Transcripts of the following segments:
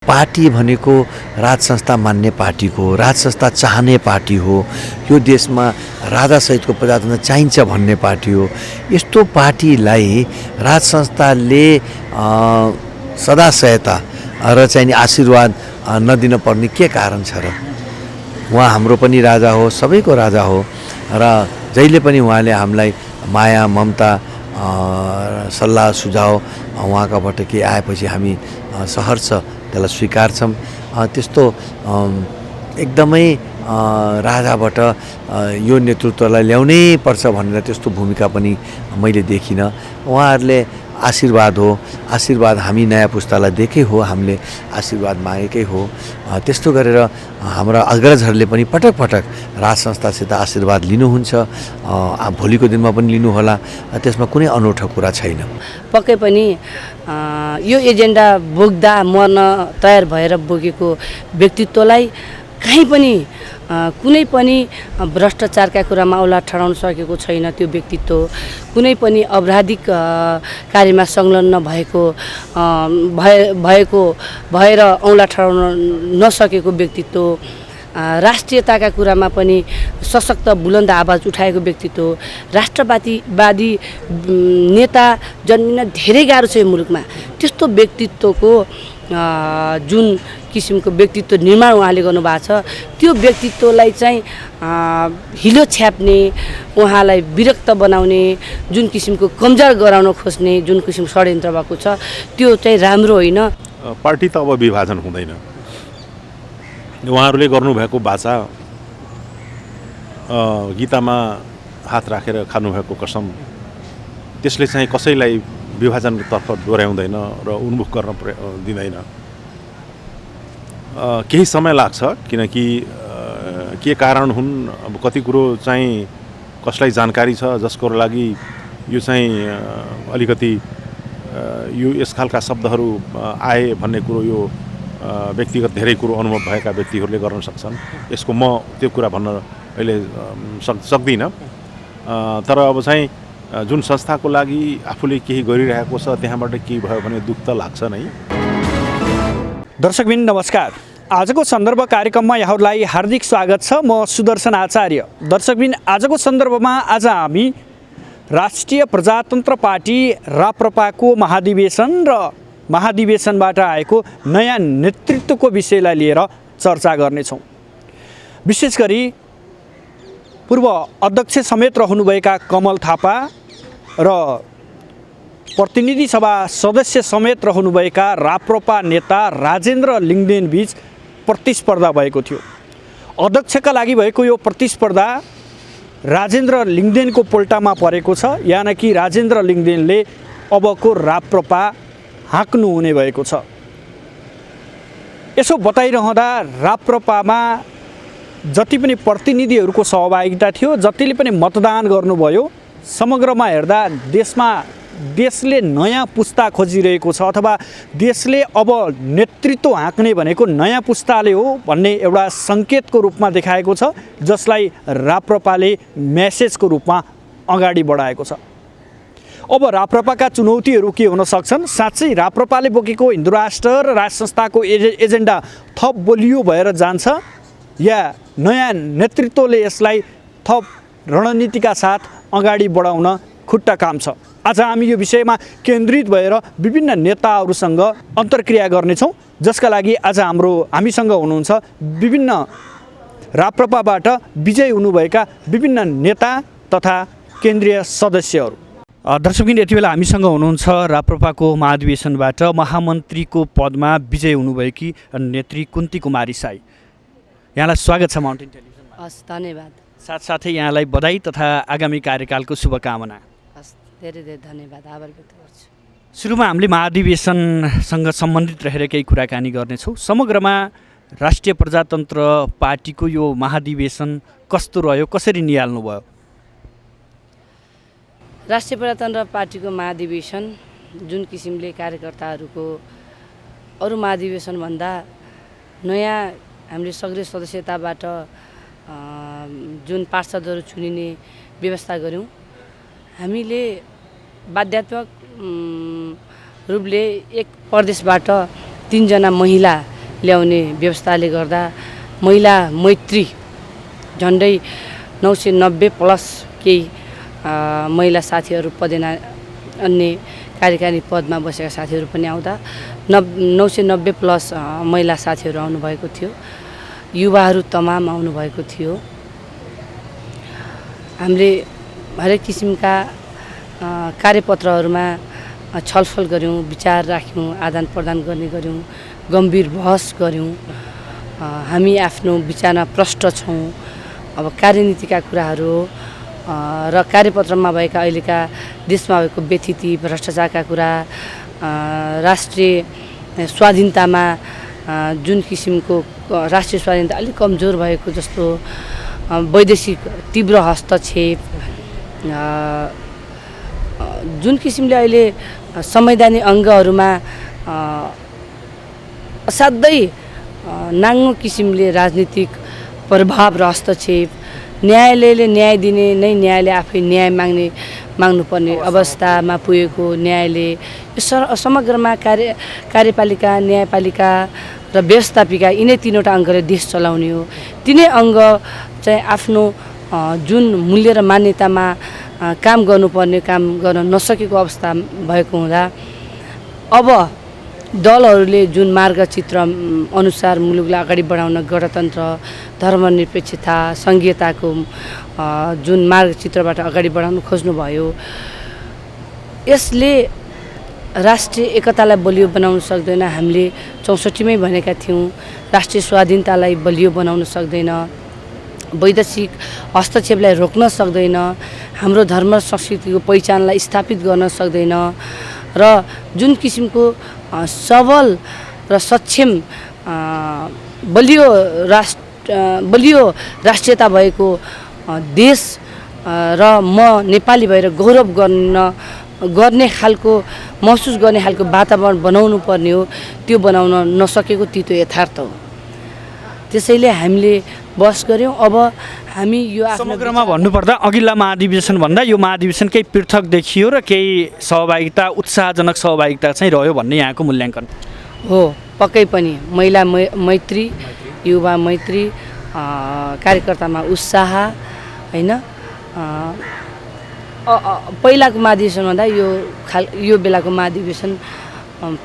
Party भनेको राज संस्था मान्ने पार्टी हो, राज संस्था चाहने पार्टी हो, यो देशमा राजासहितको प्रजातन्त्र चाहिन्छ भन्ने पार्टी हो। यस्तो पार्टीलाई राज संस्थाले सदा सहायता र चाहिँ नि आशीर्वाद नदिन पर्ने के कारण छ र? उहाँ हाम्रो पनि राजा हो, सबैको राजा हो र जहिले पनि उहाँले हामीलाई माया ममता सल्लाह सुझाव उहाँकाबाट के आएपछि हामी सहर्ष त्यसलाई स्वीकार्छौँ। त्यस्तो एकदमै राजाबाट यो नेतृत्वलाई ल्याउनै पर्छ भनेर त्यस्तो भूमिका पनि मैले देखिनँ। उहाँहरूले आशीर्वाद हो, आशीर्वाद हामी नयाँ पुस्तालाई दिएकै हो, हामीले आशीर्वाद मागेकै हो। त्यस्तो गरेर हाम्रा अग्रजहरूले पनि पटक पटक राज संस्थासित आशीर्वाद लिनुहुन्छ, भोलिको दिनमा पनि लिनुहोला, त्यसमा कुनै अनौठो कुरा छैन। पक्कै पनि यो एजेन्डा बोक्दा मर्न तयार भएर बोकेको व्यक्तित्वलाई कहीँ पनि कुनै पनि भ्रष्टाचारका कुरामा औँला ठडाउन सकेको छैन। त्यो व्यक्तित्व कुनै पनि आपराधिक कार्यमा संलग्न भएर औँला ठडाउन नसकेको व्यक्तित्व, राष्ट्रियताका कुरामा पनि सशक्त बुलन्द आवाज उठाएको व्यक्तित्व, राष्ट्रवादी नेता जन्मिन धेरै गाह्रो छ यो मुलुकमा। त्यस्तो व्यक्तित्वको जुन किसिमको व्यक्तित्व निर्माण उहाँले गर्नुभएको छ, त्यो व्यक्तित्वलाई चाहिँ हिलो छ्याप्ने, उहाँलाई विरक्त बनाउने, जुन किसिमको कमजोर गराउन खोज्ने जुन किसिमको षड्यन्त्र भएको छ, त्यो चाहिँ राम्रो होइन। पार्टी त अब विभाजन हुँदैन। उहाँहरूले गर्नुभएको वाचा, गीतामा हात राखेर खानुभएको कसम, त्यसले चाहिँ कसैलाई विभाजनतर्फ डोर्याउँदैन र उन्मुख गर्न दिँदैन। केही समय लाग्छ, किनकि के कारण हुन्, अब कति कुरो चाहिँ कसलाई जानकारी छ, जसको लागि यो चाहिँ अलिकति यो यस खालका शब्दहरू आए भन्ने कुरो यो व्यक्तिगत धेरै कुरो अनुभव भएका व्यक्तिहरूले गर्न सक्छन्। यसको म त्यो कुरा भन्न अहिले सक्दिनँ। तर अब चाहिँ जुन संस्थाको लागि आफूले केही गरिरहेको छ त्यहाँबाट केही भयो भने दुःख त लाग्छ नै। दर्शकबिन नमस्कार, आजको सन्दर्भ कार्यक्रममा यहाँहरूलाई हार्दिक स्वागत छ। म सुदर्शन आचार्य। दर्शकबिन, आजको सन्दर्भमा आज हामी राष्ट्रिय प्रजातन्त्र पार्टी राप्रपाको महाधिवेशन र महाधिवेशनबाट आएको नयाँ नेतृत्वको विषयलाई लिएर चर्चा गर्नेछौँ। विशेष गरी पूर्व अध्यक्ष समेत रहनुभएका कमल थापा र प्रतिनिधि सभा सदस्य समेत रहनुभएका राप्रपा नेता राजेन्द्र लिङ्गदेन बीच प्रतिस्पर्धा भएको थियो। अध्यक्षका लागि भएको यो प्रतिस्पर्धा राजेन्द्र लिङ्गदेनको पोल्टामा परेको छ, यानि कि राजेन्द्र लिङ्गदेनले अबको राप्रपा हाँक्नु हुने भएको छ। यसो बताइरहँदा राप्रपामा जति पनि प्रतिनिधिहरूको सहभागिता थियो, जतिले पनि मतदान गर्नुभयो, समग्रमा हेर्दा देशले नयाँ पुस्ता खोजिरहेको छ, अथवा देशले अब नेतृत्व हाँक्ने भनेको नयाँ पुस्ताले हो भन्ने एउटा सङ्केतको रूपमा देखाएको छ, जसलाई राप्रपाले मेसेजको रूपमा अगाडि बढाएको छ। अब राप्रपाका चुनौतीहरू के हुन सक्छन्? साँच्चै राप्रपाले बोकेको हिन्दू राष्ट्र र राज संस्थाको एजेन्डा थप बलियो भएर जान्छ, या नयाँ नेतृत्वले यसलाई थप रणनीतिका साथ अगाडि बढाउन खुट्टा काम छ? आज हामी यो विषयमा केन्द्रित भएर विभिन्न नेताहरूसँग अन्तर्क्रिया गर्नेछौँ, जसका लागि आज हामीसँग हुनुहुन्छ विभिन्न राप्रपाबाट विजयी हुनुभएका विभिन्न नेता तथा केन्द्रीय सदस्यहरू। दर्शकबिन, यति बेला हामीसँग हुनुहुन्छ राप्रपाको महाधिवेशनबाट महामन्त्रीको पदमा विजयी हुनुभएकी नेत्री कुन्ती कुमारी साई। यहाँलाई स्वागत छ माउन्टेन टेलिभिजनमा। हस्, धन्यवाद। साथसाथै यहाँलाई बधाई तथा आगामी कार्यकालको शुभकामना। हस्, धेरै धेरै धन्यवाद, आभार व्यक्त गर्छु। सुरुमा हामीले महाधिवेशनसँग सम्बन्धित रहेर केही कुराकानी गर्नेछौँ। समग्रमा राष्ट्रिय प्रजातन्त्र पार्टीको यो महाधिवेशन कस्तो रह्यो, कसरी निहाल्नुभयो? राष्ट्रिय प्रजातन्त्र पार्टीको महाधिवेशन जुन किसिमले कार्यकर्ताहरूको अरू महाधिवेशनभन्दा नयाँ हामीले सक्रिय सदस्यताबाट जुन पार्षदहरू चुनिने व्यवस्था गऱ्यौँ, हामीले बाध्यात्मक रूपले एक प्रदेशबाट 3 जना महिला ल्याउने व्यवस्थाले गर्दा महिला मैत्री झन्डै 990 प्लस केही महिला साथीहरू पदेना अन्य कार्यकारिणी पदमा बसेका साथीहरू पनि आउँदा 990 प्लस महिला साथीहरू आउनुभएको थियो। युवाहरू तमाम आउनुभएको थियो। हामीले हरेक किसिमका कार्यपत्रहरूमा छलफल गऱ्यौँ, विचार राख्यौँ, आदान प्रदान गर्ने गऱ्यौँ, गम्भीर बहस गऱ्यौँ। हामी आफ्नो विचारमा प्रष्ट छौँ। अब कार्यनीतिका कुराहरू र कार्यपत्रमा भएका अहिलेका देशमा भएको व्यथिति, भ्रष्टाचारका कुरा, राष्ट्रिय स्वाधीनतामा जुन किसिमको राष्ट्रिय स्वाधीनता अलिक कमजोर भएको जस्तो, वैदेशिक तीव्र हस्तक्षेप, जुन किसिमले अहिले संवैधानिक अङ्गहरूमा असाध्यै नाङ्गो किसिमले राजनीतिक प्रभाव र हस्तक्षेप, न्यायालयले न्याय दिने नै न्यायालय आफै न्याय माग्नुपर्ने अवस्थामा पुगेको न्यायालय, यो समग्रमा कार्यपालिका, न्यायपालिका र व्यवस्थापिका यिनै 3वटा अङ्गले देश चलाउने हो। तिनै अङ्ग चाहिँ आफ्नो जुन मूल्य र मान्यतामा काम गर्नुपर्ने काम गर्न नसकेको अवस्था भएको हुँदा अब दलहरूले जुन मार्गचित्र अनुसार मुलुकलाई अगाडि बढाउन गणतन्त्र, धर्मनिरपेक्षता, सङ्घीयताको जुन मार्गचित्रबाट अगाडि बढाउन खोज्नुभयो, यसले राष्ट्रिय एकतालाई बलियो बनाउन सक्दैन। हामीले 64मै भनेका थियौँ, राष्ट्रिय स्वाधीनतालाई बलियो बनाउन सक्दैन, वैदेशिक हस्तक्षेपलाई रोक्न सक्दैन, हाम्रो धर्म संस्कृतिको पहिचानलाई स्थापित गर्न सक्दैन र जुन किसिमको सबल र सक्षम बलियो राष्ट्रियता भएको देश र म नेपाली भएर गौरव गर्ने खालको महसुस गर्ने खालको वातावरण बनाउनु पर्ने हो। त्यो बनाउन नसकेको तितो यथार्थ हो। त्यसैले हामीले बहस गऱ्यौँ। अब हामी यो समग्रमा भन्नुपर्दा अघिल्ला महाधिवेशन भन्दा यो महाधिवेशन केही पृथक देखियो र केही सहभागिता, उत्साहजनक सहभागिता चाहिँ रह्यो भन्ने यहाँको मूल्याङ्कन हो। पक्कै पनि महिला मैत्री, युवा मैत्री, कार्यकर्तामा उत्साह, होइन, पहिलाको महाधिवेशनभन्दा यो बेलाको महाधिवेशन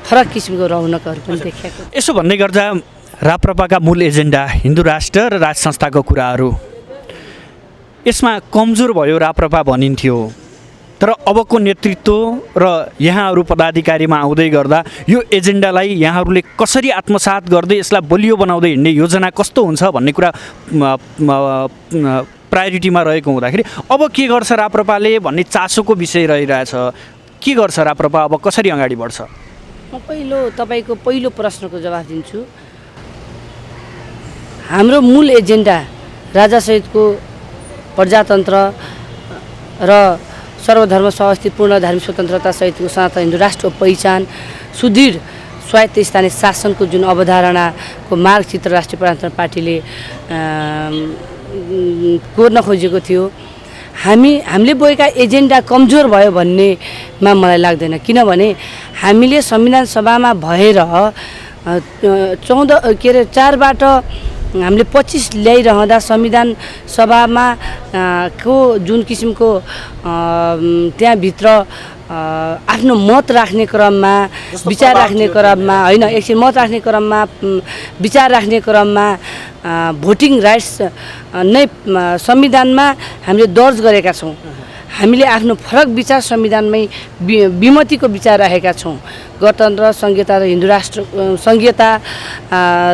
फरक किसिमको रौनकहरू पनि देखिएको। यसो भन्दै गर्दा राप्रपाका मूल एजेन्डा हिन्दू राष्ट्र र राज संस्थाको कुराहरू, यसमा कमजोर भयो राप्रपा भनिन्थ्यो। तर अबको नेतृत्व र यहाँहरू पदाधिकारीमा आउँदै गर्दा यो एजेन्डालाई यहाँहरूले कसरी आत्मसात गर्दै यसलाई बलियो बनाउँदै हिँड्ने योजना कस्तो हुन्छ भन्ने कुरा प्रायोरिटीमा रहेको हुँदाखेरि अब के गर्छ राप्रपाले भन्ने चासोको विषय रहिरहेछ। के गर्छ राप्रपा, अब कसरी अगाडि बढ्छ? म तपाईँको पहिलो प्रश्नको जवाफ दिन्छु। हाम्रो मूल एजेन्डा राजासहितको प्रजातन्त्र र सर्वधर्म सहअस्तित्वपूर्ण धार्मिक स्वतन्त्रता सहितको सनातन हिन्दू राष्ट्रको पहिचान, सुदृढ स्वायत्त स्थानीय शासनको जुन अवधारणाको मार्गचित्र राष्ट्रिय प्रजातन्त्र पार्टीले कोर्न खोजेको थियो। हामीले बोकेका एजेन्डा कमजोर भयो भन्नेमा मलाई लाग्दैन। किनभने हामीले संविधान सभामा भएर 4बाट हामीले 25 ल्याइरहँदा संविधान सभामा को जुन किसिमको त्यहाँभित्र आफ्नो मत राख्ने क्रममा, विचार राख्ने क्रममा, होइन, एकछिन मत राख्ने क्रममा, विचार राख्ने क्रममा भोटिङ राइट्स नै संविधानमा हामीले दर्ज गरेका छौँ। हामीले आफ्नो फरक विचार संविधानमै विमतिको विचार राखेका छौँ। गणतन्त्र, संघीयता र हिन्दू राष्ट्र संघीयता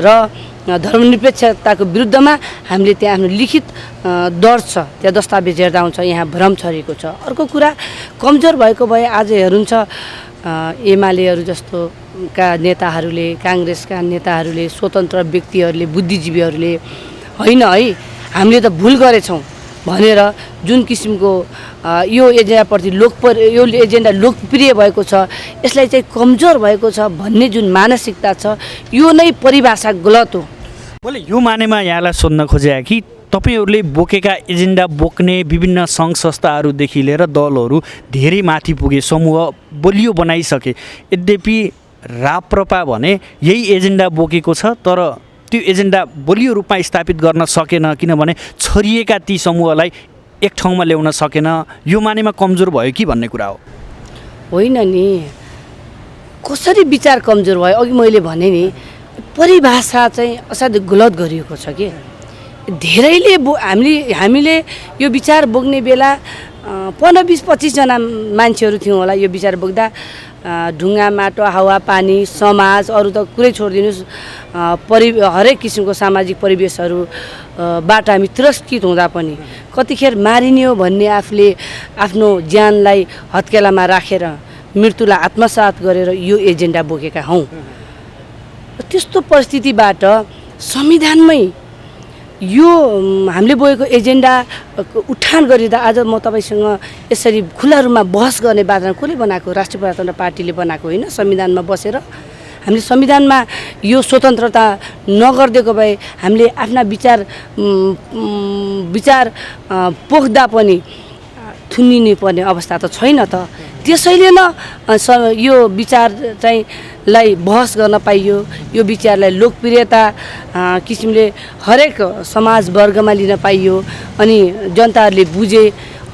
र धर्मनिरपेक्षताको विरुद्धमा हामीले त्यहाँ आफ्नो लिखित दर्ज छ। त्यहाँ दस्तावेज हेर्दा हुन्छ यहाँ भ्रम छरिएको छ। अर्को कुरा, कमजोर भएको भए आज हेर्नुहुन्छ एमालेहरू जस्तो का नेताहरूले, काङ्ग्रेसका नेताहरूले, स्वतन्त्र व्यक्तिहरूले, बुद्धिजीवीहरूले होइन है हामीले त भुल गरेछौँ भनेर जुन किसिमको यो एजेन्डाप्रति यो एजेन्डा लोकप्रिय भएको छ, यसलाई चाहिँ कमजोर भएको छ भन्ने जुन मानसिकता छ, यो नै परिभाषा गलत हो। मैले यो मानेमा यहाँलाई सोध्न खोजेँ कि तपाईँहरूले बोकेका एजेन्डा बोक्ने विभिन्न सङ्घ संस्थाहरूदेखि लिएर दलहरू धेरै माथि पुगे, समूह बलियो बनाइसके, यद्यपि राप्रपा भने यही एजेन्डा बोकेको छ, तर त्यो एजेन्डा बलियो रूपमा स्थापित गर्न सकेन, किनभने छरिएका ती समूहलाई एक ठाउँमा ल्याउन सकेन, यो मानेमा कमजोर भयो कि भन्ने कुरा हो? होइन नि, कसरी विचार कमजोर भयो? अघि मैले भने नि, परिभाषा चाहिँ असाध्यै गलत गरिएको छ कि धेरैले हामीले यो विचार बोक्ने बेला 15, 20, 25 जना मान्छेहरू थियौँ होला यो विचार बोक्दा। ढुङ्गा, माटो, हावापानी, समाज, अरू त कुरै छोडिदिनुहोस्, हरेक किसिमको सामाजिक परिवेशहरूबाट हामी तिरस्कृत हुँदा पनि कतिखेर मारिने हो भन्ने आफूले आफ्नो ज्यानलाई हत्केलामा राखेर मृत्युलाई आत्मसात गरेर यो एजेन्डा बोकेका हौँ। त्यस्तो परिस्थितिबाट संविधानमै यो हामीले बोकेको एजेन्डा उठान गरिँदा आज म तपाईँसँग यसरी खुला रूपमा बहस गर्ने वातावरण कसले बनाएको? राष्ट्रिय प्रजातन्त्र पार्टीले बनाएको होइन। संविधानमा बसेर हामीले संविधानमा यो स्वतन्त्रता नगरिदिएको भए हामीले आफ्ना विचार पोख्दा पनि थुनिनु पर्ने अवस्था त छैन त। त्यसैले न यो विचार चाहिँ लाई बहस गर्न पाइयो, यो विचारलाई लोकप्रियता किसिमले हरेक समाज वर्गमा लिन पाइयो अनि जनताहरूले बुझे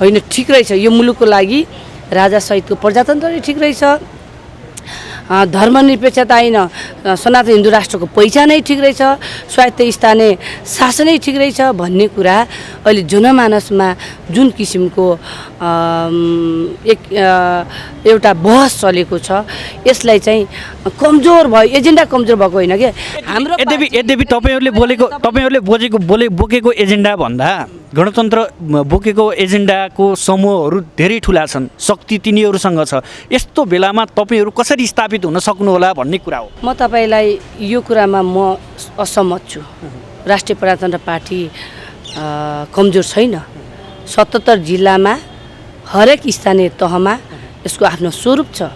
होइन ठिक रहेछ, यो मुलुकको लागि राजासहितको प्रजातन्त्र नै ठिक रहेछ, धर्मनिरपेक्षता होइन सनातन हिन्दू राष्ट्रको पहिचानै ठिक रहेछ, स्वायत्त स्थानीय शासनै ठिक रहेछ भन्ने कुरा अहिले जनमानसमा जुन किसिमको एउटा बहस चलेको छ यसलाई चाहिँ कमजोर भयो, एजेन्डा कमजोर भएको होइन कि हाम्रो। यद्यपि तपाईँहरूले बोकेको एजेन्डा भन्दा गणतन्त्र बोकेको एजेन्डाको समूहहरू धेरै ठुला छन्, शक्ति तिनीहरूसँग छ। यस्तो बेलामा तपाईँहरू कसरी स्थापित हुन सक्नुहोला भन्ने कुरा हो। म तपाईँलाई यो कुरामा म असहमत छु। राष्ट्रिय प्रजातन्त्र पार्टी कमजोर छैन। 77 जिल्लामा हरेक स्थानीय तहमा यसको आफ्नो स्वरूप छ,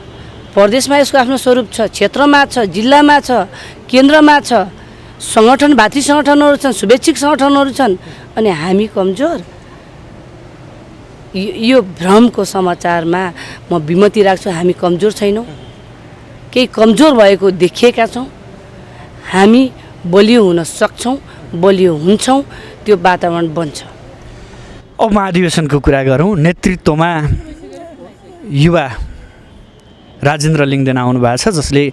प्रदेशमा यसको आफ्नो स्वरूप छ, क्षेत्रमा छ, जिल्लामा छ, केन्द्रमा छ, सङ्गठन भातृ सङ्गठनहरू छन्, शुभेच्छिक सङ्गठनहरू छन्। अनि हामी कमजोर? यो भ्रमको समाचारमा म विमति राख्छु। हामी कमजोर छैनौँ, केही कमजोर भएको देखिएका छौँ। हामी बलियो हुन सक्छौँ, बलियो हुन्छौँ, त्यो वातावरण बन्छ। अब महाधिवेशनको कुरा गरौँ। नेतृत्वमा युवा राजेन्द्र लिङ्गदेन आउनु भएको छ, जसले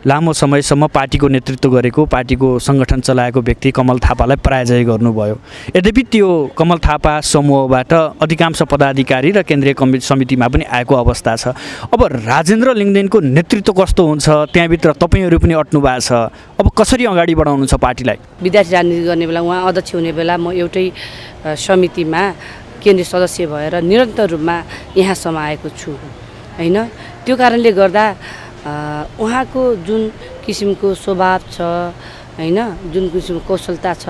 लामो समयसम्म पार्टीको नेतृत्व गरेको, पार्टीको सङ्गठन चलाएको व्यक्ति कमल थापालाई पराजय गर्नुभयो। यद्यपि त्यो कमल थापा समूहबाट अधिकांश पदाधिकारी र केन्द्रीय समितिमा पनि आएको अवस्था छ। अब राजेन्द्र लिङ्गदेनको नेतृत्व कस्तो हुन्छ? त्यहाँभित्र तपाईँहरू पनि अट्नु भएको छ। अब कसरी अगाडि बढाउनु छ पार्टीलाई? विद्यार्थी राजनीति गर्ने बेला, उहाँ अध्यक्ष हुने बेला म एउटै समितिमा केन्द्रीय सदस्य भएर निरन्तर रूपमा यहाँसम्म आएको छु होइन। त्यो कारणले गर्दा उहाँको जुन किसिमको स्वभाव छ होइन, जुन किसिमको कौशलता छ,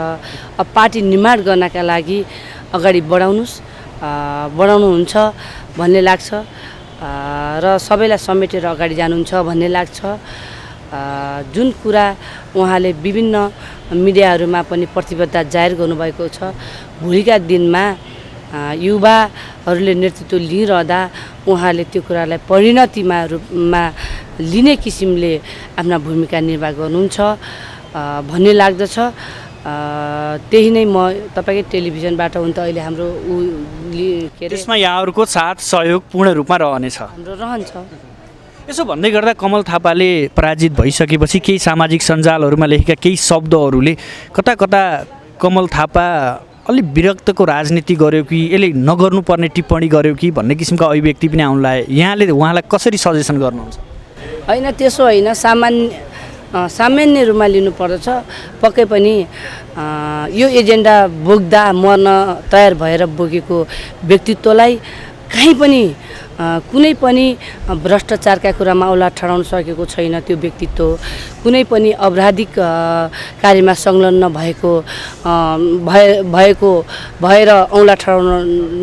अब पार्टी निर्माण गर्नका लागि अगाडि बढाउनुहुन्छ भन्ने लाग्छ र सबैलाई समेटेर अगाडि जानुहुन्छ भन्ने लाग्छ। जुन कुरा उहाँले विभिन्न मिडियाहरूमा पनि प्रतिबद्धता जाहेर गर्नुभएको छ, भोलिका दिनमा युवाहरूले नेतृत्व लिइरहँदा उहाँले त्यो कुरालाई परिणतिमा रूपमा लिने किसिमले आफ्ना भूमिका निर्वाह गर्नुहुन्छ भन्ने लाग्दछ। त्यही नै म तपाईँकै टेलिभिजनबाट हुन त अहिले हाम्रो त्यसमा यहाँहरूको साथ सहयोग पूर्ण रूपमा रहनेछ, हाम्रो रहन्छ। यसो भन्दै गर्दा कमल थापाले पराजित भइसकेपछि केही सामाजिक सञ्जालहरूमा लेखेका केही शब्दहरूले कता कता कमल थापा अलि विरक्तको राजनीति गर्यो कि यसले नगर्नुपर्ने टिप्पणी गर्यो कि भन्ने किसिमका अभिव्यक्ति पनि आउन लाग्यो। यहाँले उहाँलाई कसरी सजेसन गर्नुहुन्छ? होइन, त्यसो होइन, सामान्य रूपमा लिनुपर्दछ। पक्कै पनि यो एजेन्डा बोक्दा मर्न तयार भएर बोकेको व्यक्तित्वलाई कहीँ पनि कुनै पनि भ्रष्टाचारका कुरामा औँला ठडाउन सकेको छैन। त्यो व्यक्तित्व कुनै पनि आपराधिक कार्यमा संलग्न भएर औँला ठडाउन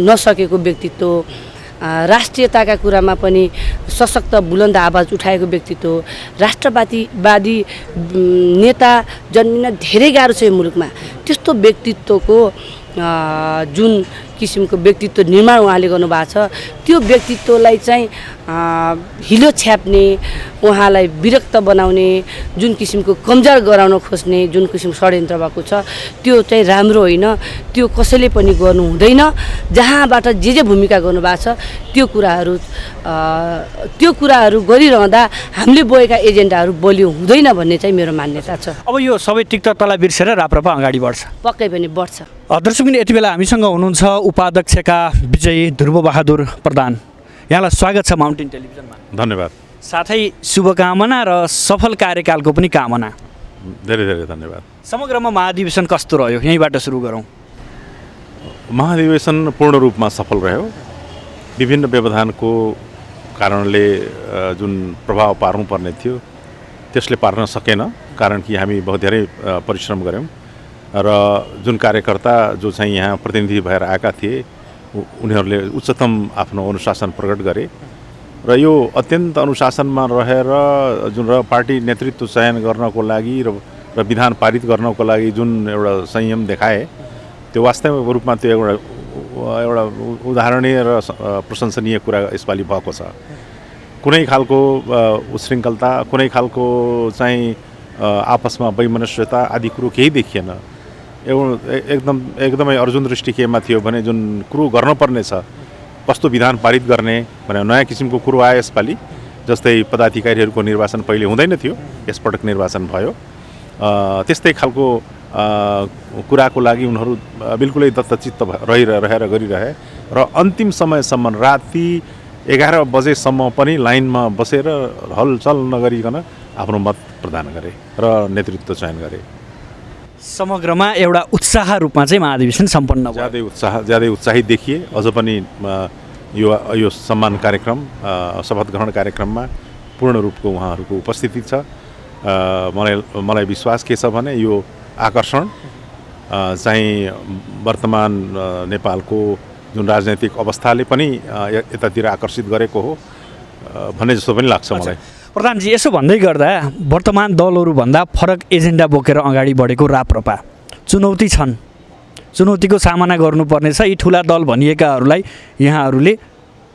नसकेको व्यक्तित्व, राष्ट्रियताका कुरामा पनि सशक्त बुलन्द आवाज उठाएको व्यक्तित्व, राष्ट्रवादी नेता जन्मिन धेरै गाह्रो छ यो मुलुकमा। त्यस्तो व्यक्तित्वको जुन किसिमको व्यक्तित्व निर्माण उहाँले गर्नुभएको छ त्यो व्यक्तित्वलाई चाहिँ हिलो छ्याप्ने उहाँलाई विरक्त बनाउने जुन किसिमको कमजोर गराउन खोज्ने जुन किसिमको षड्यन्त्र भएको छ त्यो चाहिँ राम्रो होइन त्यो कसैले पनि गर्नु हुँदैन जहाँबाट जे भूमिका गर्नुभएको छ त्यो कुराहरू गरिरहँदा हामीले बोकेका एजेन्डाहरू बलियो हुँदैन भन्ने चाहिँ मेरो मान्यता छ। अब यो सबै तिक्ततालाई बिर्सेर राप्रपा अगाडि बढ्छ पक्कै पनि बढ्छ। दर्शकबिन यति बेला हामीसँग हुनुहुन्छ उपाध्यक्षका विजयी ध्रुवबहादुर प्रधान, यहाँलाई स्वागत छ माउन्टेन टेलिभिजनमा। धन्यवाद। साथै शुभकामना र सफल कार्यकालको पनि कामना। धेरै धेरै धन्यवाद। समग्रमा महाधिवेशन कस्तो रह्यो, यहीँबाट सुरु गरौँ। महाधिवेशन पूर्ण रूपमा सफल रह्यो। विभिन्न व्यवधानको कारणले जुन प्रभाव पार्नुपर्ने थियो त्यसले पार्न सकेन, कारण कि हामी बहुत धेरै परिश्रम गऱ्यौँ र जुन कार्यकर्ता जो चाहिँ यहाँ प्रतिनिधि भएर आएका थिए उनीहरूले उच्चतम आफ्नो अनुशासन प्रकट गरे र यो अत्यन्त अनुशासनमा रहेर जुन पार्टी नेतृत्व चयन गर्नको लागि र विधान पारित गर्नको लागि जुन एउटा संयम देखाए त्यो वास्तविक रूपमा त्यो एउटा उदाहरणीय र प्रशंसनीय कुरा यसपालि भएको छ। कुनै खालको उशृङ्खलता, कुनै खालको चाहिँ आपसमा वैमनस्यता आदि कुरो केही देखिएन। एकदमै अर्जुन दृष्टि केमा थियो भने जुन कुरो गर्नुपर्ने छ, कस्तो विधान पारित गर्ने भने नयाँ किसिमको कुरो आयो यसपालि। जस्तै पदाधिकारीहरूको निर्वाचन पहिले हुँदैन थियो, यसपटक निर्वाचन भयो। त्यस्तै खालको कुराको लागि उनीहरू बिल्कुलै दत्तचित्त रहेर गरिरहे र अन्तिम समयसम्म राति 11 बजेसम्म पनि लाइनमा बसेर हलचल नगरिकन आफ्नो मत प्रदान गरे र नेतृत्व चयन गरे। समग्रमा एउटा उत्साह रूपमा चाहिँ महाधिवेशन सम्पन्न भयो। ज्यादै उत्साहित देखिए। अझ पनि यो सम्मान कार्यक्रम, शपथ ग्रहण कार्यक्रममा पूर्ण रूपको उहाँहरूको उपस्थिति छ। मलाई विश्वास के छ भने यो आकर्षण चाहिँ वर्तमान नेपालको जुन राजनैतिक अवस्थाले पनि यतातिर आकर्षित गरेको हो भन्ने जस्तो पनि लाग्छ मलाई। प्रधानजी, यसो भन्दै गर्दा वर्तमान दलहरूभन्दा फरक एजेन्डा बोकेर अगाडि बढेको राप्रपा चुनौती छन्, चुनौतीको सामना गर्नुपर्ने छ। यी ठुला दल भनिएकाहरूलाई यहाँहरूले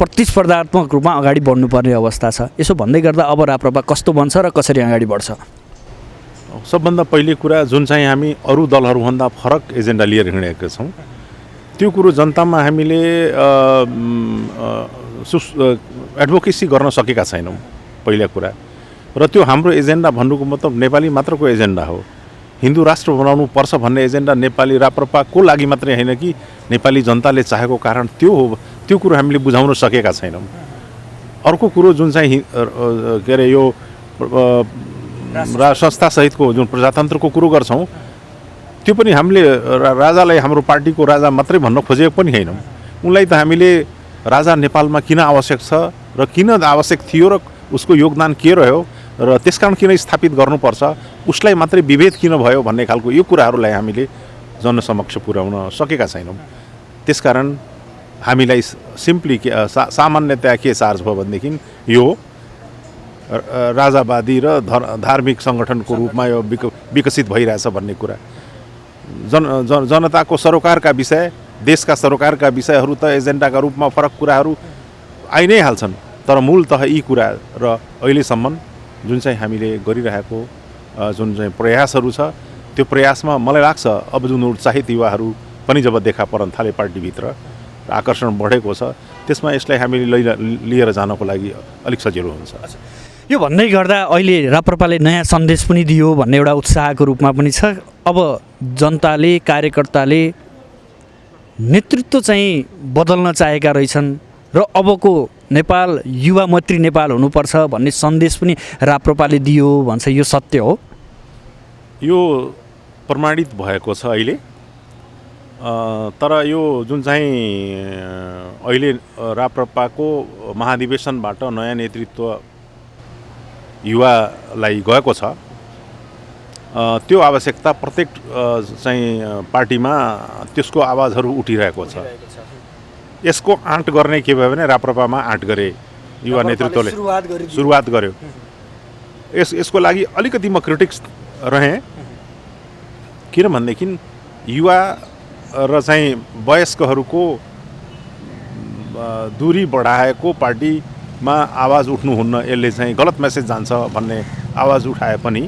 प्रतिस्पर्धात्मक रूपमा अगाडि बढ्नुपर्ने अवस्था छ। यसो भन्दै गर्दा अब राप्रपा कस्तो बन्छ र कसरी अगाडि बढ्छ? सबभन्दा पहिले कुरा जुन चाहिँ हामी अरू दलहरूभन्दा फरक एजेन्डा लिएर हिँडेका छौँ त्यो कुरो जनतामा हामीले एडभोकेसी गर्न सकेका छैनौँ पहिला कुरा। र त्यो हाम्रो एजेन्डा भन्नुको मतलब नेपाली मात्रको एजेन्डा हो। हिन्दू राष्ट्र बनाउनु पर्छ भन्ने एजेन्डा नेपाली राप्रपाको लागि मात्रै होइन कि नेपाली जनताले चाहेको कारण त्यो हो, त्यो कुरो हामीले बुझाउन सकेका छैनौँ। अर्को कुरो जुन चाहिँ के अरे यो संस्थासहितको जुन प्रजातन्त्रको कुरो गर्छौँ त्यो पनि हामीले राजालाई हाम्रो पार्टीको राजा मात्रै भन्न खोजेको पनि होइनौँ। उनलाई त हामीले राजा नेपालमा किन आवश्यक छ र किन आवश्यक थियो र उसको योगदान के रह्यो र त्यसकारण किन स्थापित गर्नुपर्छ, उसलाई मात्रै विभेद किन भयो भन्ने खालको यो कुराहरूलाई हामीले जनसमक्ष पुर्याउन सकेका छैनौँ। त्यसकारण हामीलाई सिम्पली सामान्यतया के चार्ज भयो भनेदेखि यो राजावादी र धार्मिक सङ्गठनको रूपमा यो विकसित भइरहेछ भन्ने कुरा। जनताको सरोकारका विषय, देशका सरोकारका विषयहरू त एजेन्डाका रूपमा फरक कुराहरू आइ नै हाल्छन्, तर मूलतः यी कुरा र अहिलेसम्म जुन चाहिँ हामीले गरिरहेको जुन चाहिँ प्रयासहरू छ त्यो प्रयासमा मलाई लाग्छ अब जुन उत्साहित युवाहरू पनि जब देखा पर्न थाले पार्टीभित्र र आकर्षण बढेको छ त्यसमा यसलाई हामीले लिएर जानको लागि अलिक सजिलो हुन्छ। यो भन्दै गर्दा अहिले राप्रपाले नयाँ सन्देश पनि दियो भन्ने एउटा उत्साहको रूपमा पनि छ। अब जनताले, कार्यकर्ताले नेतृत्व चाहिँ बदल्न चाहेका रहेछन् र अबको नेपाल युवा मैत्री नेपाल हुनुपर्छ भन्ने सन्देश पनि राप्रपाले दियो भन्छ, यो सत्य हो? यो प्रमाणित भएको छ अहिले। तर यो जुन चाहिँ अहिले राप्रपाको महाधिवेशनबाट नयाँ नेतृत्व युवालाई गएको छ त्यो आवश्यकता प्रत्येक चाहिँ पार्टीमा त्यसको आवाजहरू उठिरहेको छ। यसको आँट गर्ने के भयो भने राप्रपामा आँट गरे युवा नेतृत्वले सुरुवात गर्यो। यसको लागि अलिकति म क्रिटिक्स रहेँ, किनभनेदेखि युवा र चाहिँ वयस्कहरूको दूरी बढाएको पार्टीमा आवाज उठ्नुहुन्न, यसले चाहिँ गलत मेसेज जान्छ भन्ने आवाज उठाए पनि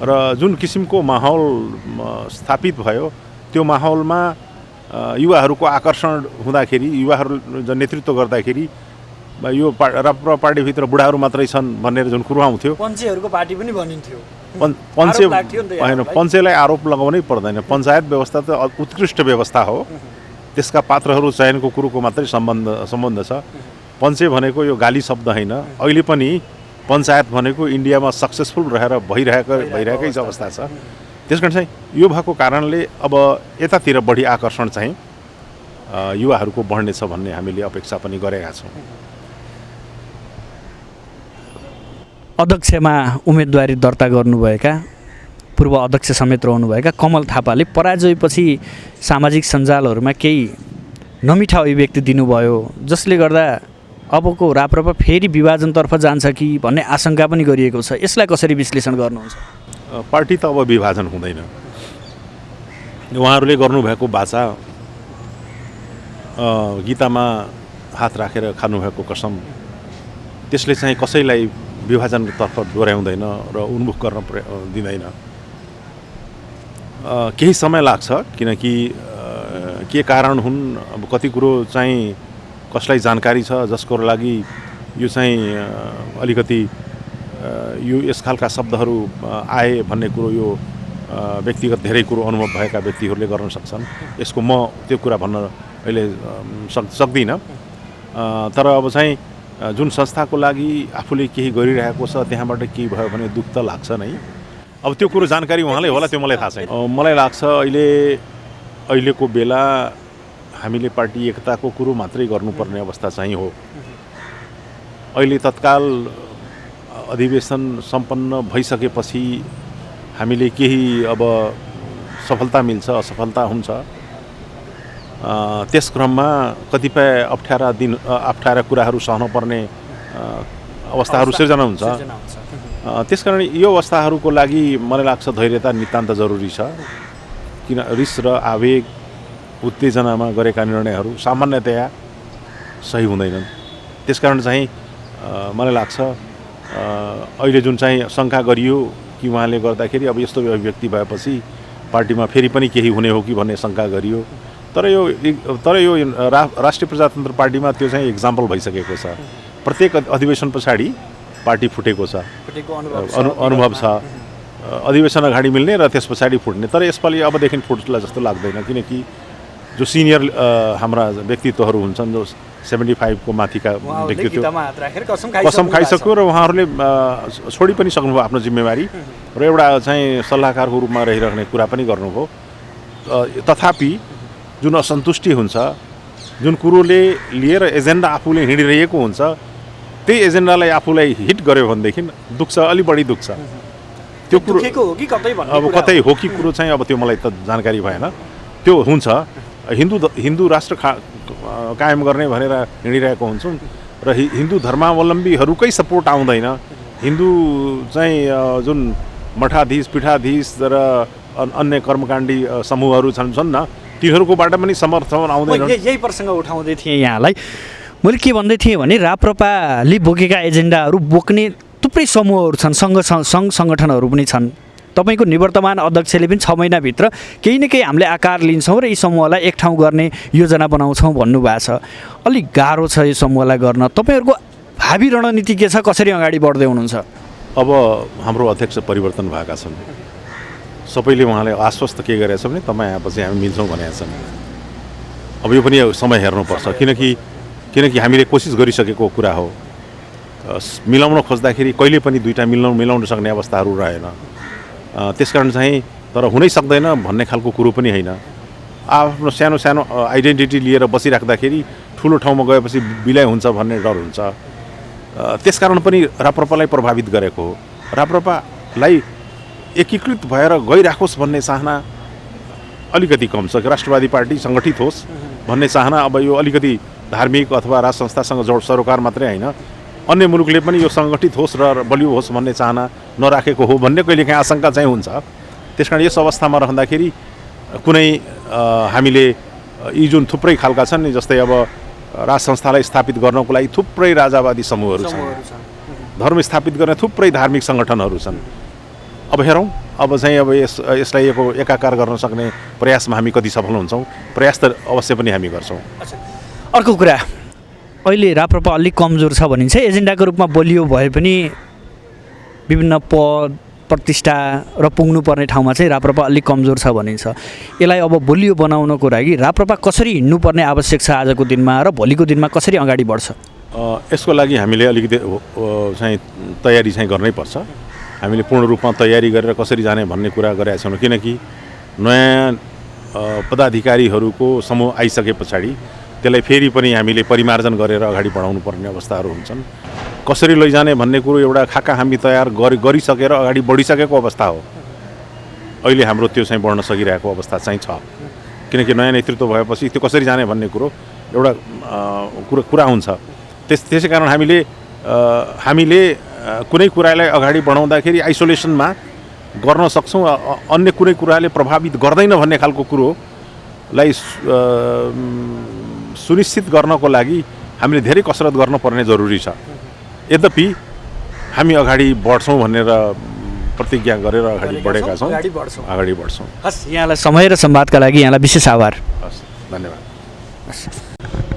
र जुन किसिमको माहौल स्थापित भयो त्यो माहौलमा युवाहरूको आकर्षण हुँदाखेरि, युवाहरू नेतृत्व गर्दाखेरि यो राप्रपा पार्टीभित्र बुढाहरू मात्रै छन् भनेर जुन कुरो आउँथ्यो, पञ्चेहरूको पार्टी पनि भनिन्थ्यो। पञ्चे होइन, पञ्चेलाई आरोप लगाउनै पर्दैन। पञ्चायत व्यवस्था त उत्कृष्ट व्यवस्था हो, त्यसका पात्रहरू चयनको कुरोको मात्रै सम्बन्ध छ। पञ्चे भनेको यो गाली शब्द होइन। अहिले पनि पञ्चायत भनेको इन्डियामा सक्सेसफुल रहेर भइरहेकै अवस्था छ। त्यस कारण चाहिँ यो भएको कारणले अब यतातिर बढी आकर्षण चाहिँ युवाहरूको बढ्नेछ भन्ने हामीले अपेक्षा पनि गरेका छौँ। अध्यक्षमा उम्मेदवारी दर्ता गर्नुभएका पूर्व अध्यक्ष समेत रहनुभएका कमल थापाले पराजयपछि सामाजिक सञ्जालहरूमा केही नमिठा अभिव्यक्ति दिनुभयो, जसले गर्दा अबको राप्रपा फेरि विभाजनतर्फ जान्छ कि भन्ने आशंका पनि गरिएको छ। यसलाई कसरी विश्लेषण गर्नुहुन्छ? पार्टी त अब विभाजन हुँदैन। उहाँहरूले गर्नुभएको वाचा, गीतामा हात राखेर खानुभएको कसम, त्यसले चाहिँ कसैलाई विभाजनतर्फ डोर्याउँदैन र उन्मुख गर्न दिँदैन। केही समय लाग्छ, किनकि के कारण हुन्, अब कति कुरो चाहिँ कसलाई जानकारी छ, जसको लागि यो चाहिँ अलिकति यस खालका शब्दहरू आए भन्ने कुरो यो व्यक्तिगत धेरै कुरो अनुभव भएका व्यक्तिहरूले गर्न सक्छन्। यसको म त्यो कुरा भन्न अहिले सक्दिनँ। तर अब चाहिँ जुन संस्थाको लागि आफूले केही गरिरहेको छ त्यहाँबाट केही भयो भने दुःख त लाग्छ नै। अब त्यो कुरो जानकारी उहाँलाई होला, त्यो मलाई थाहा छैन। मलाई लाग्छ अहिलेको बेला हामीले पार्टी एकताको कुरो मात्रै गर्नुपर्ने अवस्था चाहिँ हो। अहिले तत्काल अधिवेशन सम्पन्न भइसकेपछि हामीले केही अब सफलता मिल्छ, असफलता हुन्छ, त्यस क्रममा कतिपय अप्ठ्यारा कुराहरू सहन पर्ने अवस्थाहरू सिर्जना हुन्छ। त्यसकारण यो अवस्थाहरूको लागि मलाई लाग्छ धैर्यता नितान्त जरुरी छ। किन रिस र आवेग उत्तेजनामा गरेका निर्णयहरू सामान्यतया सही हुँदैनन्। त्यसकारण चाहिँ मलाई लाग्छ अहिले जुन चाहिँ शङ्का गरियो कि उहाँले गर्दाखेरि अब यस्तो अभिव्यक्ति भएपछि पार्टीमा फेरि पनि केही हुने हो कि भन्ने शङ्का गरियो। तर यो राष्ट्रिय प्रजातन्त्र पार्टीमा त्यो चाहिँ इक्जाम्पल भइसकेको छ। प्रत्येक अधिवेशन पछाडि पार्टी फुटेको छ, अनुभव छ। अधिवेशन अगाडि मिल्ने र त्यस पछाडि फुट्ने। तर यसपालि अबदेखि फुट्ला जस्तो लाग्दैन, किनकि जो सिनियर हाम्रा व्यक्तित्वहरू हुन्छन्, जो 75 को माथिका व्यक्तित्व कसम खाइसक्यो र उहाँहरूले छोडी पनि सक्नुभयो आफ्नो जिम्मेवारी र एउटा चाहिँ सल्लाहकारको रूपमा रहिरहने कुरा पनि गर्नुभयो। तथापि जुन असन्तुष्टि हुन्छ, जुन कुरोले लिएर एजेन्डा आफूले हिँडिरहेको हुन्छ, त्यही एजेन्डालाई आफूलाई हिट गर्यो भनेदेखि दुख्छ, अलि बढी दुख्छ। त्यो कुरो अब कतै हो कि कुरो चाहिँ अब त्यो मलाई त जानकारी भएन। त्यो हुन्छ, हिन्दू राष्ट्र कायम गर्ने भनेर हिँडिरहेको हुन्छौँ र हिन्दू धर्मावलम्बीहरूकै सपोर्ट आउँदैन। हिन्दू चाहिँ जुन मठाधीश, पीठाधीश र अन्य कर्मकाण्डी समूहहरू छन् न, तिनीहरूकोबाट पनि समर्थन आउँदैन। यही प्रसङ्ग उठाउँदै थिएँ यहाँलाई। मैले के भन्दै थिएँ भने राप्रपाले बोकेका एजेन्डाहरू बोक्ने थुप्रै समूहहरू छन्, सङ्घ सङ्गठनहरू पनि छन्। तपाईँको निवर्तमान अध्यक्षले पनि 6 महिनाभित्र केही न केही हामीले आकार लिन्छौँ र यी समूहलाई एक ठाउँ गर्ने योजना बनाउँछौँ भन्नुभएको छ। अलिक गाह्रो छ यो समूहलाई गर्न। तपाईँहरूको भावी रणनीति के छ, कसरी अगाडि बढ्दै हुनुहुन्छ? अब हाम्रो अध्यक्ष परिवर्तन भएका छन्, सबैले उहाँले आश्वस्त के गरेका छ भने तपाईँ आएपछि हामी मिल्छौँ भनेका छन्। अब यो पनि समय हेर्नुपर्छ, किनकि हामीले कोसिस गरिसकेको कुरा हो। मिलाउन खोज्दाखेरि कहिले पनि दुईवटा मिलाउन सक्ने अवस्थाहरू रहेन। त्यसकारण चाहिँ तर हुनै सक्दैन भन्ने खालको कुरो पनि होइन। आफ्नो सानो सानो आइडेन्टिटी लिएर बसिराख्दाखेरि ठुलो ठाउँमा गएपछि विलय हुन्छ भन्ने डर हुन्छ। त्यसकारण पनि राप्रपालाई प्रभावित गरेको हो। राप्रपालाई एकीकृत भएर गइराखोस् भन्ने चाहना अलिकति कम छ। राष्ट्रवादी पार्टी सङ्गठित होस् भन्ने चाहना अब यो अलिकति धार्मिक अथवा राज संस्थासँग सरोकार मात्रै होइन, अन्य मुलुकले पनि यो सङ्गठित होस् र बलियो होस् भन्ने चाहना नराखेको हो भन्ने कहिलेकाहीँ आशंका चाहिँ हुन्छ। त्यसकारण यस अवस्थामा रहँदाखेरि कुनै हामीले यी जुन थुप्रै खालका छन् नि, जस्तै अब राज संस्थालाई स्थापित गर्नको लागि थुप्रै राजावादी समूहहरू छन्, धर्म स्थापित गर्ने थुप्रै धार्मिक सङ्गठनहरू छन्। अब हेरौँ अब चाहिँ अब यसलाई एकाकार गर्न सक्ने प्रयासमा हामी कति सफल हुन्छौँ। प्रयास त अवश्य पनि हामी गर्छौँ। अर्को कुरा, अहिले राप्रपा अलिक कमजोर छ भनिन्छ। एजेन्डाको रूपमा बलियो भए पनि विभिन्न पद प्रतिष्ठा र पुग्नुपर्ने ठाउँमा चाहिँ राप्रपा अलिक कमजोर छ भनिन्छ। यसलाई अब बलियो बनाउनको लागि राप्रपा कसरी हिँड्नुपर्ने आवश्यक छ आजको दिनमा र भोलिको दिनमा कसरी अगाडि बढ्छ? यसको लागि हामीले अलिकति चाहिँ तयारी चाहिँ गर्नै पर्छ। हामीले पूर्ण रूपमा तयारी गरेर कसरी जाने भन्ने कुरा गरेका छौँ, किनकि नयाँ पदाधिकारीहरूको समूह आइसके पछाडि त्यसलाई फेरि पनि हामीले परिमार्जन गरेर अगाडि बढाउनु पर्ने अवस्थाहरू हुन्छन्। कसरी लैजाने भन्ने कुरो एउटा खाका हामी तयार गरिसकेर अगाडि बढिसकेको अवस्था हो। अहिले हाम्रो त्यो चाहिँ बढ्न सकिरहेको अवस्था चाहिँ छ, किनकि नयाँ नेतृत्व भएपछि त्यो कसरी जाने भन्ने कुरो एउटा कुरा हुन्छ। त्यसै कारण हामीले कुनै कुरालाई अगाडि बढाउँदाखेरि आइसोलेसनमा गर्न सक्छौँ, अन्य कुनै कुराले प्रभावित गर्दैन भन्ने खालको कुरोलाई सुनिश्चित गर्नको लागि हामीले धेरै कसरत गर्नुपर्ने जरुरी छ। यद्यपि हामी अगाडि बढ्छौँ भनेर प्रतिज्ञा गरेर अगाडि बढेका छौँ, अगाडि बढ्छौँ। हस्, यहाँलाई समय र संवादका लागि यहाँलाई विशेष आभार। हस्, धन्यवाद।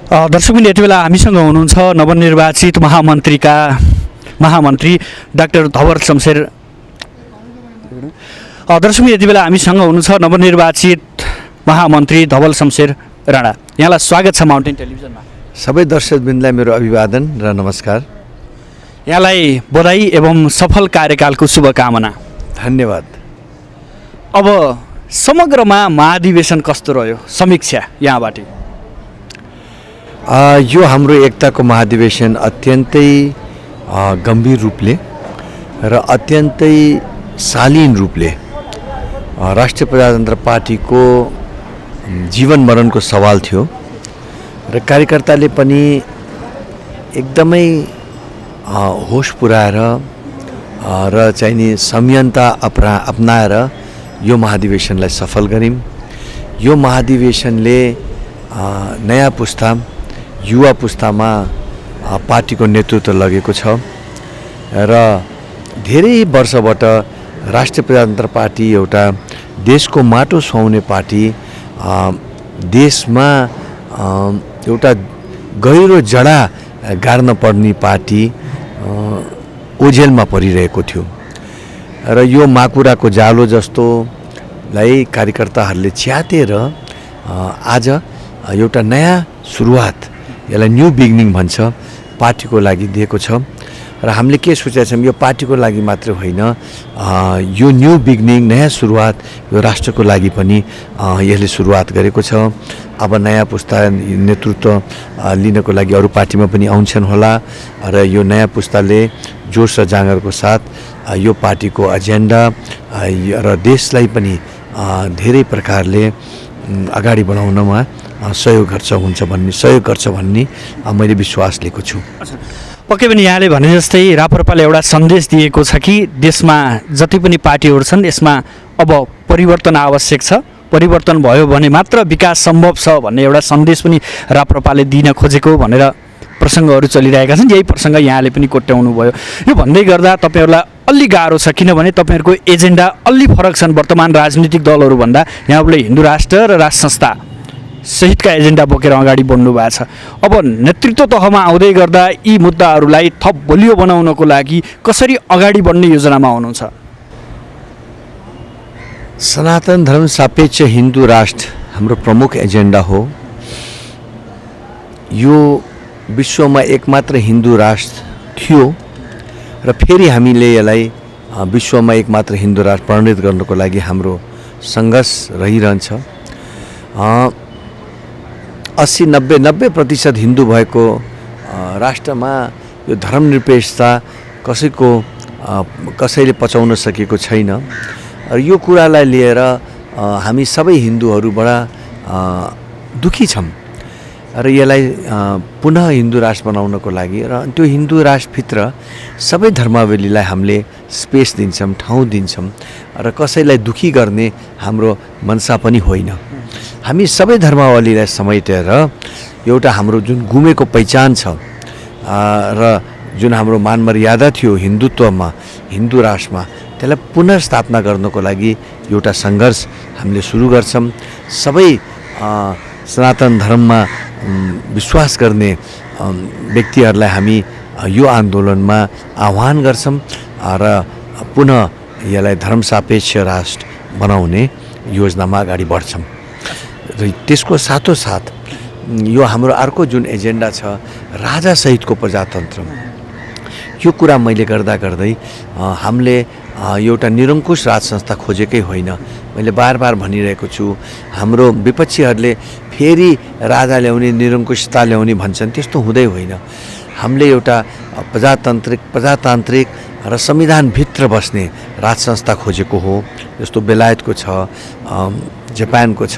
दर्शकबिन, यति बेला हामीसँग हुनुहुन्छ नवनिर्वाचित महामन्त्री डाक्टर धवल शमशेर। दर्शकबिन, यति बेला हामीसँग हुनुहुन्छ नवनिर्वाचित महामन्त्री धवल शमशेर राणा। यहाँलाई स्वागत छ माउन्टेन टेलिभिजनमा। सबै दर्शकबिनलाई मेरो अभिवादन र नमस्कार। यहाँलाई बधाई एवं सफल कार्यकालको शुभकामना। धन्यवाद। अब समग्रमा महाधिवेशन कस्तो रह्यो, समीक्षा यहाँबाट? यो हाम्रो एकताको महाधिवेशन अत्यन्तै गम्भीर रूपले र अत्यन्तै शालीन रूपले राष्ट्रिय प्रजातन्त्र पार्टीको जीवन मरणको सवाल थियो र कार्यकर्ताले पनि एकदमै होस पुऱ्याएर र चाहिने संयमता अपनाएर यो महाधिवेशनलाई सफल गऱ्यौँ। यो महाधिवेशनले नयाँ पुस्ता युवा पुस्तामा पार्टीको नेतृत्व लगेको छ र धेरै वर्षबाट राष्ट्रिय प्रजातन्त्र पार्टी एउटा देशको माटो सुहाउने पार्टी, देशमा एउटा गहिरो जडा गाड्न पर्ने पार्टी ओझेलमा परिरहेको थियो र यो माकुराको जालो जस्तोलाई कार्यकर्ताहरूले च्यातेर आज एउटा नयाँ सुरुवात, यसलाई न्यू बिगिनिङ भन्छ, पार्टीको लागि दिएको छ र हामीले के सोचेका छौँ, यो पार्टीको लागि मात्र होइन, यो न्यू बिगिनिङ नयाँ सुरुवात यो राष्ट्रको लागि पनि यसले सुरुवात गरेको छ। अब नयाँ पुस्ता नेतृत्व लिनको लागि अरू पार्टीमा पनि आउँछन् होला र यो नयाँ पुस्ताले जोस र जाँगरको साथ यो पार्टीको एजेन्डा र देशलाई पनि धेरै प्रकारले अगाडि बढाउनमा सहयोग गर्छ भन्ने मैले विश्वास लिएको छु। पक्कै पनि यहाँले भने जस्तै राप्रपाले एउटा सन्देश दिएको छ कि देशमा जति पनि पार्टीहरू छन् यसमा अब परिवर्तन आवश्यक छ, परिवर्तन भयो भने मात्र विकास सम्भव छ भन्ने एउटा सन्देश पनि राप्रपाले दिन खोजेको भनेर प्रसङ्गहरू चलिरहेका छन्। यही प्रसङ्ग यहाँले पनि कोट्याउनु भयो। यो भन्दै गर्दा तपाईँहरूलाई अलि गाह्रो छ, किनभने तपाईँहरूको एजेन्डा अलि फरक छन् वर्तमान राजनीतिक दलहरूभन्दा। यहाँहरूले हिन्दू राष्ट्र र राष्ट्र संस्था सहितका एजेन्डा बोकेर अगाडि बढ्नु भएको छ। अब नेतृत्व तहमा आउँदै गर्दा यी मुद्दाहरूलाई थप बलियो बनाउनको लागि कसरी अगाडि बढ्ने योजनामा हुनुहुन्छ? सनातन धर्म सापेक्ष हिन्दू राष्ट्र हाम्रो प्रमुख एजेन्डा हो। यो विश्वमा एकमात्र हिन्दू राष्ट्र थियो र फेरि हामीले यसलाई विश्वमा एकमात्र हिन्दू राष्ट्र परिणत गर्नको लागि हाम्रो सङ्घर्ष रहिरहन्छ। 80-90% हिन्दू भएको राष्ट्रमा यो धर्मनिरपेक्षता कसैले पचाउन सकेको छैन र यो कुरालाई लिएर हामी सबै हिन्दूहरूबाट दुखी छौँ र यसलाई पुनः हिन्दू राष्ट्र बनाउनको लागि र त्यो हिन्दू राष्ट्रभित्र सबै धर्मावलीलाई हामीले स्पेस दिन्छौँ, ठाउँ दिन्छौँ र कसैलाई दुखी गर्ने हाम्रो मनसा पनि होइन। हामी सबै धर्मावलीलाई समेटेर एउटा हाम्रो जुन गुमेको पहिचान छ र जुन हाम्रो मान मर्यादा थियो हिन्दुत्वमा, हिन्दू राष्ट्रमा, त्यसलाई पुनर्स्थापना गर्नको लागि एउटा सङ्घर्ष हामीले सुरु गर्छौँ। सबै सनातन धर्ममा विश्वास गर्ने व्यक्तिहरूलाई हामी यो आन्दोलनमा आह्वान गर्छौँ र पुनः यसलाई धर्मसापेक्ष राष्ट्र बनाउने योजनामा अगाडि बढ्छौँ। र त्यसको साथोसाथ यो हाम्रो अर्को जुन एजेन्डा छ राजासहितको प्रजातन्त्र, यो कुरा मैले गर्दा गर्दै हामीले एउटा निरङ्कुश राज संस्था खोजेकै होइन। मैले बार बार भनिरहेको छु, हाम्रो विपक्षीहरूले फेरि राजा ल्याउने, निरङ्कुशता ल्याउने भन्छन्, त्यस्तो हुँदै होइन। हामीले एउटा प्रजातान्त्रिक र संविधानभित्र बस्ने राज संस्था खोजेको हो। जस्तो बेलायतको छ, जापानको छ,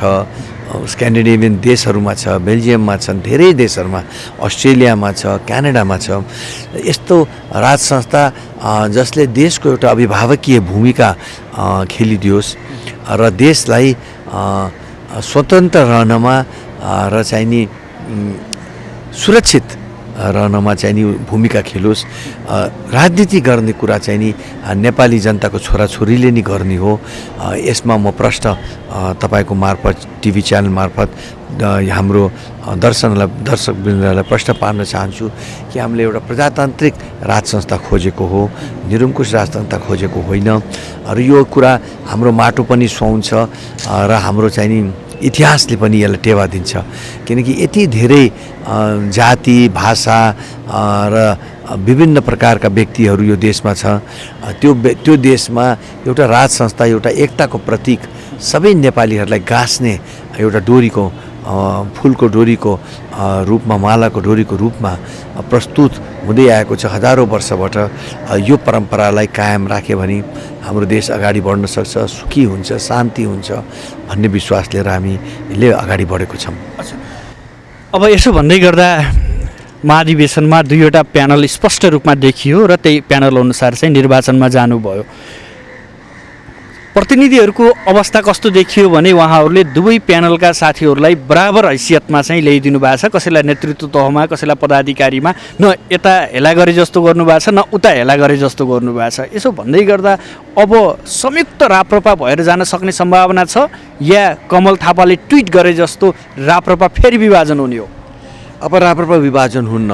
स्क्यान्डिनेभियन देशहरूमा छ, बेल्जियममा छन्, धेरै देशहरूमा, अस्ट्रेलियामा छ, क्यानाडामा छ। यस्तो राज संस्था जसले देशको एउटा अभिभावकीय भूमिका खेलिदियोस् र देशलाई स्वतन्त्र रहनमा र चाहिँ नि सुरक्षित रहनमा चाहिँ नि भूमिका खेलोस्। राजनीति गर्ने कुरा चाहिँ नि नेपाली जनताको छोराछोरीले नि गर्ने हो। यसमा म प्रश्न तपाईँको मार्फत, टिभी च्यानल मार्फत हाम्रो दर्शकवृन्दलाई प्रश्न पार्न चाहन्छु कि हामीले एउटा प्रजातान्त्रिक राज संस्था खोजेको हो, निरङ्कुश राज संस्था खोजेको होइन। र यो कुरा हाम्रो माटो पनि सुहाउँछ र हाम्रो चाहिँ नि इतिहासले पनि यसलाई टेवा दिन्छ। किनकि यति धेरै जाति, भाषा र विभिन्न प्रकारका व्यक्तिहरू यो देशमा छ। त्यो देशमा एउटा राज संस्था, एउटा एकताको प्रतीक, सबै नेपालीहरूलाई गाँस्ने एउटा डोरीको, फुलको डोरीको रूपमा, मालाको डोरीको रूपमा प्रस्तुत हुँदै आएको छ हजारौँ वर्षबाट। यो परम्परालाई कायम राख्यो भने हाम्रो देश अगाडि बढ्न सक्छ, सुखी हुन्छ, शान्ति हुन्छ भन्ने विश्वास लिएर हामीले अगाडि बढेको छौँ। अब यसो भन्दै गर्दा महाधिवेशनमा दुईवटा प्यानल स्पष्ट रूपमा देखियो र त्यही प्यानल अनुसार चाहिँ निर्वाचनमा जानुभयो। प्रतिनिधिहरूको अवस्था कस्तो देखियो भने उहाँहरूले दुवै प्यानलका साथीहरूलाई बराबर हैसियतमा चाहिँ ल्याइदिनु भएको छ। कसैलाई नेतृत्व तहमा, कसैलाई पदाधिकारीमा, न यता हेला गरे जस्तो गर्नुभएको छ, न उता हेला गरे जस्तो गर्नुभएको छ। यसो भन्दै गर्दा अब संयुक्त राप्रपा भएर जान सक्ने सम्भावना छ या कमल थापाले ट्विट गरे जस्तो राप्रपा फेरि विभाजन हुने हो? अब राप्रपा विभाजन हुन्न।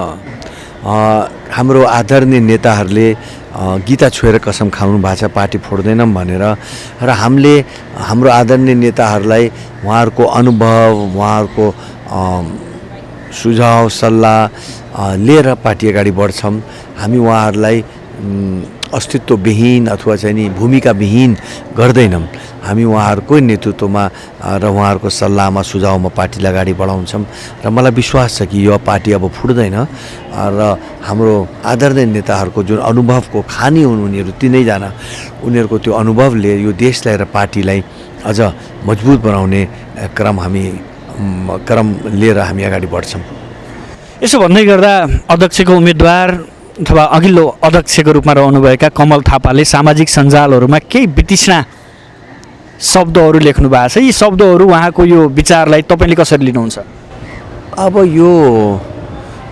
हाम्रो आदरणीय नेताहरूले गीता छोएर कसम खाउनु भएको छ पार्टी फोड्दैनौँ भनेर, र हामीले हाम्रो आदरणीय नेताहरूलाई उहाँहरूको अनुभव, उहाँहरूको सुझाव सल्लाह लिएर पार्टी अगाडि बढ्छौँ। हामी उहाँहरूलाई अस्तित्वविहीन अथवा चाहिँ नि भूमिकाविहीन गर्दैनौँ। हामी उहाँहरूकै नेतृत्वमा र उहाँहरूको सल्लाहमा, सुझावमा पार्टीलाई अगाडि बढाउँछौँ र मलाई विश्वास छ कि यो पार्टी अब फुट्दैन। र हाम्रो आदरणीय नेताहरूको जुन अनुभवको खानी हुन् उनीहरू तिनैजना, उनीहरूको त्यो अनुभवले यो देशलाई र पार्टीलाई अझ मजबुत बनाउने क्रम लिएर हामी अगाडि बढ्छौँ। यसो भन्दै गर्दा अध्यक्षको उम्मेदवार अथवा अघिल्लो अध्यक्षको रूपमा रहनुभएका कमल थापाले सामाजिक सञ्जालहरूमा केही वितृष्णा शब्दहरू लेख्नु भएको छ। यी शब्दहरू उहाँको यो विचारलाई तपाईँले कसरी लिनुहुन्छ? अब यो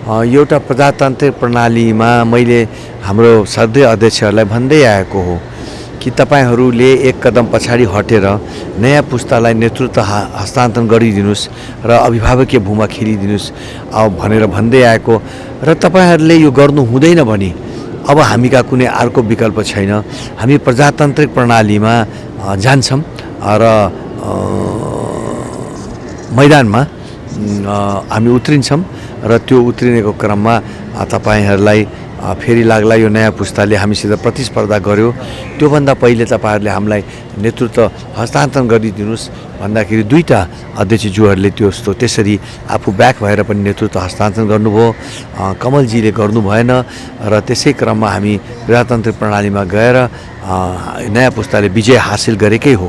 एउटा प्रजातान्त्रिक प्रणालीमा मैले हाम्रो सधैँ अध्यक्षहरूलाई भन्दै आएको हो कि तपाईँहरूले एक कदम पछाडि हटेर नयाँ पुस्तालाई नेतृत्व हस्तान्तरण गरिदिनुहोस् र अभिभावकीय भूमिका खेलिदिनुहोस् भनेर भन्दै आएको, र तपाईँहरूले यो गर्नु हुँदैन भने अब हामीका कुनै अर्को विकल्प छैन। हामी प्रजातान्त्रिक प्रणालीमा जान्छौँ र मैदानमा हामी उत्रिन्छौँ र त्यो उत्रिनेको क्रममा तपाईँहरूलाई फेरि लाग्ला यो नयाँ पुस्ताले हामीसित प्रतिस्पर्धा गर्यो, त्योभन्दा पहिले तपाईँहरूले हामीलाई नेतृत्व हस्तान्तरण गरिदिनुहोस् भन्दाखेरि दुईवटा अध्यक्षज्यूहरूले त्यसरी आफू ब्याक भएर पनि नेतृत्व हस्तान्तरण गर्नुभयो, कमलजीले गर्नु भएन। र त्यसै क्रममा हामी प्रजातान्त्रिक प्रणालीमा गएर नयाँ पुस्ताले विजय हासिल गरेकै हो।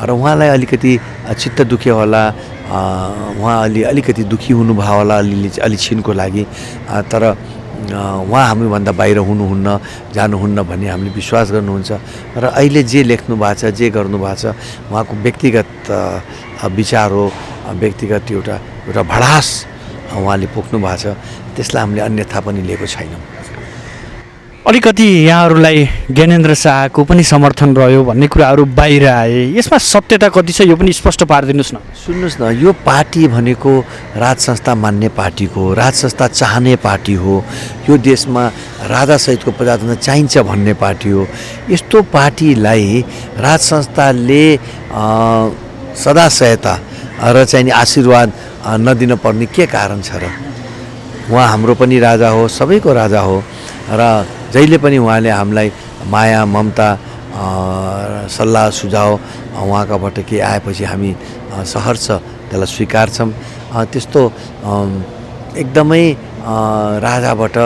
र उहाँलाई अलिकति चित्त दुख्यो होला, उहाँ अलिकति दुखी हुनुभयो होला अलि छिनको लागि, तर उहाँ हामीभन्दा बाहिर हुनुहुन्न, जानुहुन्न भन्ने हामीले विश्वास गर्नुहुन्छ। र अहिले जे लेख्नु भएको छ, जे गर्नु भएको छ, उहाँको व्यक्तिगत विचार हो व्यक्तिगत एउटा भडास उहाँले पोख्नु भएको छ, त्यसलाई हामीले अन्यथा पनि लिएको छैनौँ। अलिकति यहाँहरूलाई ज्ञानेन्द्र शाहको पनि समर्थन रह्यो भन्ने कुराहरू बाहिर आए, यसमा सत्यता कति छ यो पनि स्पष्ट पारिदिनुहोस् न। सुन्नुहोस् न, यो पार्टी भनेको राज संस्था मान्ने पार्टी हो, राज संस्था चाहने पार्टी हो, यो देशमा राजासहितको प्रजातन्त्र चाहिन्छ भन्ने पार्टी हो। यस्तो पार्टीलाई राज संस्थाले सदा सहायता र चाहिँ आशीर्वाद नदिन पर्ने के कारण छ र? उहाँ हाम्रो पनि राजा हो, सबैको राजा हो र जहिले पनि उहाँले हामीलाई माया ममता सल्लाह सुझाव उहाँकाबाट के आएपछि हामी सहर्ष त्यसलाई स्वीकार्छौँ। त्यस्तो एकदमै राजाबाट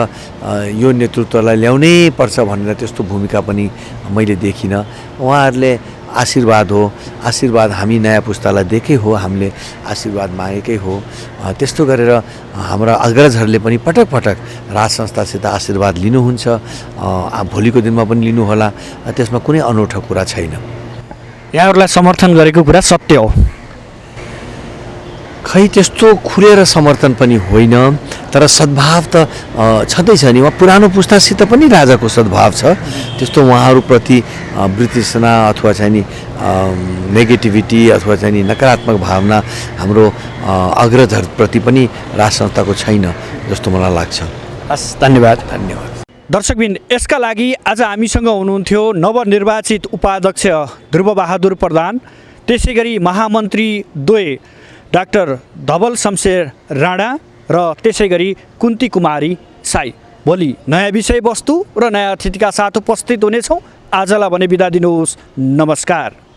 यो नेतृत्वलाई ल्याउनै पर्छ भनेर त्यस्तो भूमिका पनि मैले देखिनँ। उहाँहरूले आशीर्वाद हो, आशीर्वाद हामी नयाँ पुस्तालाई दिएकै हो, हामीले आशीर्वाद मागेकै हो। त्यस्तो गरेर हाम्रा अग्रजहरूले पनि पटक पटक राज संस्थासित आशीर्वाद लिनुहुन्छ, भोलिको दिनमा पनि लिनुहोला, त्यसमा कुनै अनौठो कुरा छैन। यहाँहरूलाई समर्थन गरेको कुरा सत्य हो? खै त्यस्तो खुलेर समर्थन पनि होइन, तर सद्भाव त छँदैछ नि। उहाँ पुरानो पुस्तासित पनि राजाको सद्भाव छ, त्यस्तो उहाँहरूप्रति वितृष्णा अथवा चाहिँ नि नेगेटिभिटी अथवा चाहिँ नि नकारात्मक भावना हाम्रो अग्रजहरूप्रति पनि राज संस्थाको छैन जस्तो मलाई लाग्छ। हस्, धन्यवाद। धन्यवाद। दर्शकबिन, यसका लागि आज हामीसँग हुनुहुन्थ्यो नवनिर्वाचित उपाध्यक्ष ध्रुवबहादुर प्रधान, त्यसै गरी महामन्त्री द्वय डाक्टर धवल शमशेर राणा र त्यसै गरी कुन्ती कुमारी साई। भोलि नयाँ विषयवस्तु र नयाँ अतिथिका साथ उपस्थित हुनेछौँ। आजलाई भने बिदा दिनुहोस्। नमस्कार।